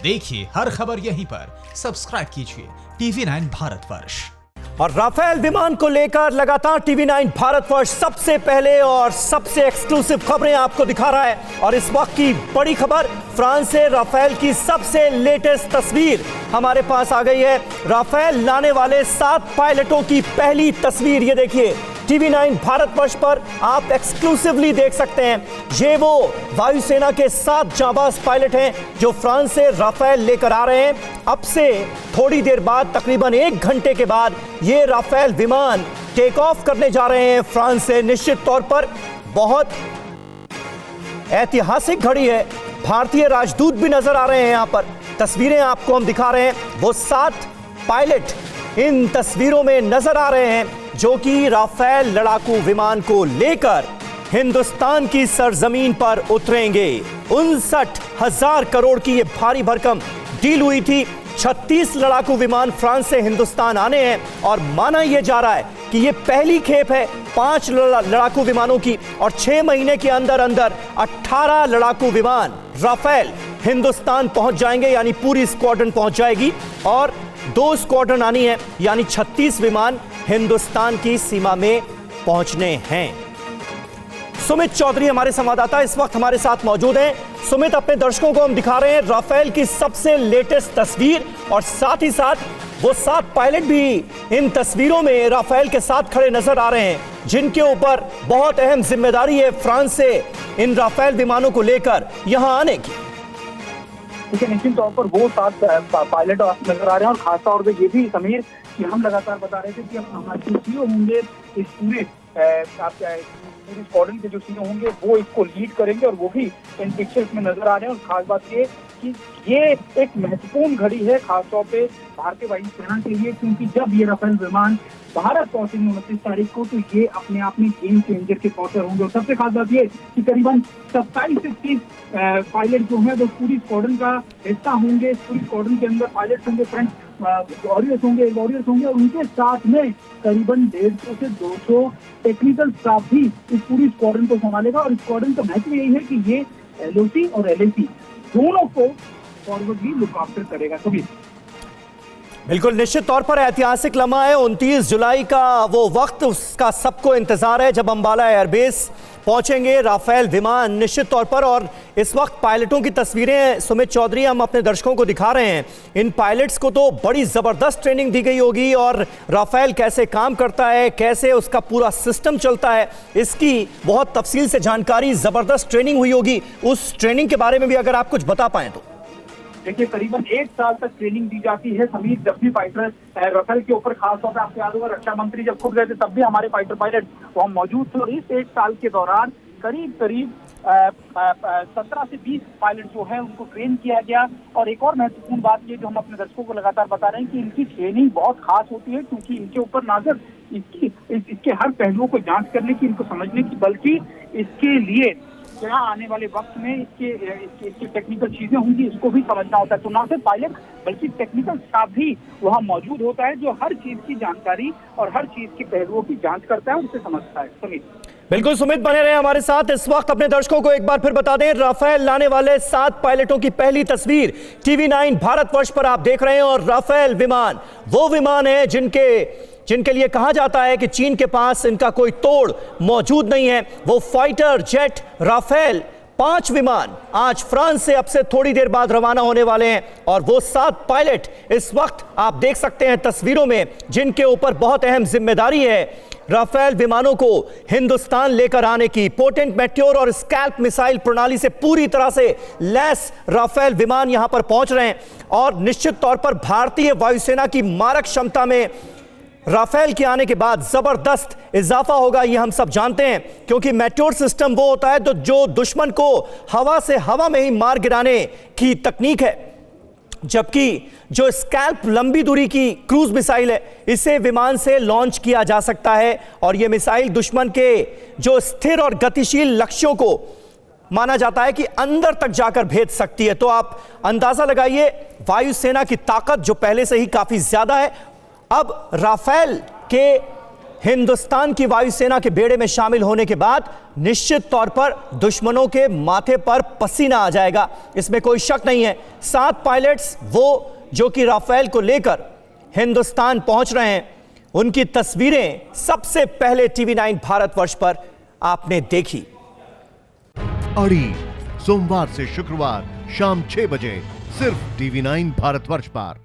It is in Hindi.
देखिए हर खबर यहीं पर। सब्सक्राइब कीजिए TV9 भारतवर्ष। और राफेल विमान को लेकर लगातार TV9 भारतवर्ष सबसे पहले और सबसे एक्सक्लूसिव खबरें आपको दिखा रहा है। और इस वक्त की बड़ी खबर, फ्रांस से राफेल की सबसे लेटेस्ट तस्वीर हमारे पास आ गई है। राफेल लाने वाले 7 पायलटों की पहली तस्वीर ये देखिए, TV9 भारतवर्ष पर आप एक्सक्लूसिवली देख सकते हैं। ये वो वायुसेना के 7 जांबाज पायलट हैं जो फ्रांस से राफेल लेकर आ रहे हैं। अब से थोड़ी देर बाद, तकरीबन 1 घंटे के बाद, ये राफेल विमान टेक ऑफ करने जा रहे हैं फ्रांस से। निश्चित तौर पर बहुत ऐतिहासिक घड़ी है। भारतीय राजदूत भी नजर आ रहे हैं यहाँ पर। तस्वीरें आपको हम दिखा रहे हैं, वो 7 पायलट इन तस्वीरों में नजर आ रहे हैं जो कि राफेल लड़ाकू विमान को लेकर हिंदुस्तान की सरजमीन पर उतरेंगे। 59,000 करोड़ की ये भारी भरकम डील हुई थी। 36 लड़ाकू विमान फ्रांस से हिंदुस्तान आने हैं और माना यह जा रहा है कि ये पहली खेप है 5 लड़ाकू विमानों की। और 6 महीने के अंदर अंदर 18 लड़ाकू विमान राफेल हिंदुस्तान पहुंच जाएंगे, यानी पूरी स्क्वाड्रन पहुंच जाएगी। और 2 स्क्वाड्रन आनी है, यानी 36 विमान हिंदुस्तान की सीमा में पहुंचने हैं। सुमित चौधरी हमारे संवाददाता इस वक्त हमारे साथ मौजूद हैं। सुमित, अपने दर्शकों को हम दिखा रहे हैं राफेल की सबसे लेटेस्ट तस्वीर, और साथ ही साथ वो 7 पायलट भी इन तस्वीरों में राफेल के साथ खड़े नजर आ रहे हैं, जिनके ऊपर बहुत अहम जिम्मेदारी है फ्रांस से इन राफेल विमानों को लेकर यहां आने की। देखिए, निश्चित तौर पर वो 7 पायलट नजर आ रहे हैं। और खासतौर पर ये भी समीर कि हम लगातार बता रहे थे कि हमारे जो सीईओ होंगे इस पूरे स्क्वाड्रन के जो सीईओ होंगे वो इसको लीड करेंगे, और वो भी इन पिक्चर्स में नजर आ रहे हैं। और खास बात ये कि ये एक महत्वपूर्ण घड़ी है खासतौर पे भारतीय वायुसेना के लिए, क्योंकि जब ये राफेल विमान भारत पहुंचेंगे 29 तारीख को, तो ये अपने आप में गेम चेंजर के तौर पर होंगे। और सबसे खास बात ये कि करीबन 27 से 30 पायलट जो है वो पूरी स्क्वाड्रन का हिस्सा होंगे। पूरी स्क्वाड्रन के अंदर पायलट होंगे, फ्रंट वॉरियर्स होंगे, और उनके साथ में करीबन 150 से 200 टेक्निकल स्टाफ भी इस पूरी स्क्वाड्रन को संभालेगा। और स्क्वाड्रन का महत्व यही है कि ये LOC और LAC दोनों को फॉरवर्डली लुक आफ्टर करेगा। सभी बिल्कुल, निश्चित तौर पर ऐतिहासिक लम्हा है। 29 जुलाई का वो वक्त, उसका सबको इंतजार है जब अंबाला एयरबेस पहुंचेंगे राफेल विमान, निश्चित तौर पर। और इस वक्त पायलटों की तस्वीरें सुमित चौधरी हम अपने दर्शकों को दिखा रहे हैं। इन पायलट्स को तो बड़ी जबरदस्त ट्रेनिंग दी गई होगी, और राफेल कैसे काम करता है, कैसे उसका पूरा सिस्टम चलता है, इसकी बहुत तफसील से जानकारी, जबरदस्त ट्रेनिंग हुई होगी। उस ट्रेनिंग के बारे में भी अगर आप कुछ बता पाएं तो। देखिए, करीबन 1 साल तक ट्रेनिंग दी जाती है समीर। जब भी फाइटर राफेल के ऊपर, खासतौर पर आपको याद होगा रक्षा मंत्री जब खुद गए थे तब भी हमारे फाइटर पायलट वहाँ मौजूद थे। और इस 1 साल के दौरान करीब 17 से 20 पायलट जो है उनको ट्रेन किया गया। और एक और महत्वपूर्ण बात ये जो हम अपने दर्शकों को लगातार बता रहे हैं कि इनकी ट्रेनिंग बहुत खास होती है, क्योंकि इनके ऊपर ना सिर्फ इसके हर पहलुओं को जांच करने की, इनको समझने की, बल्कि इसके लिए क्या आने वाले वक्त में इसके टेक्निकल चीजें होंगी, इसको भी समझना होता है। तो ना सिर्फ पायलट बल्कि टेक्निकल स्टाफ भी वहाँ मौजूद होता है, जो हर चीज की जानकारी और हर चीज के पहलुओं की जांच करता है और उसे समझता है। सुमित, बिल्कुल सुमित, बने रहे हमारे साथ। इस वक्त अपने दर्शकों को एक बार फिर बता दें, राफेल लाने वाले 7 पायलटों की पहली तस्वीर TV9 भारतवर्ष पर आप देख रहे हैं। और राफेल विमान वो विमान है जिनके लिए कहा जाता है कि चीन के पास इनका कोई तोड़ मौजूद नहीं है। वो फाइटर जेट राफेल 5 विमान आज फ्रांस से अब से थोड़ी देर बाद रवाना होने वाले हैं। और वो 7 पायलट इस वक्त आप देख सकते हैं तस्वीरों में, जिनके ऊपर बहुत अहम जिम्मेदारी है राफेल विमानों को हिंदुस्तान लेकर आने की। पोटेंट मेट्योर और स्कैल्प मिसाइल प्रणाली से पूरी तरह से लैस राफेल विमान यहां पर पहुंच रहे हैं। और निश्चित तौर पर भारतीय वायुसेना की मारक क्षमता में राफेल के आने के बाद जबरदस्त इजाफा होगा, ये हम सब जानते हैं। क्योंकि मेट्योर सिस्टम वो होता है तो जो दुश्मन को हवा से हवा में ही मार गिराने की तकनीक है, जबकि जो स्कैल्प लंबी दूरी की क्रूज मिसाइल है, इसे विमान से लॉन्च किया जा सकता है। और यह मिसाइल दुश्मन के जो स्थिर और गतिशील लक्ष्यों को माना जाता है कि अंदर तक जाकर भेज सकती है। तो आप अंदाजा लगाइए वायुसेना की ताकत जो पहले से ही काफी ज्यादा है। अब राफेल के हिंदुस्तान की वायुसेना के बेड़े में शामिल होने के बाद निश्चित तौर पर दुश्मनों के माथे पर पसीना आ जाएगा, इसमें कोई शक नहीं है। 7 पायलट्स वो जो कि राफेल को लेकर हिंदुस्तान पहुंच रहे हैं, उनकी तस्वीरें सबसे पहले टीवी 9 भारतवर्ष पर आपने देखी। अड़ी सोमवार से शुक्रवार शाम 6 बजे सिर्फ टीवी 9 भारतवर्ष पर।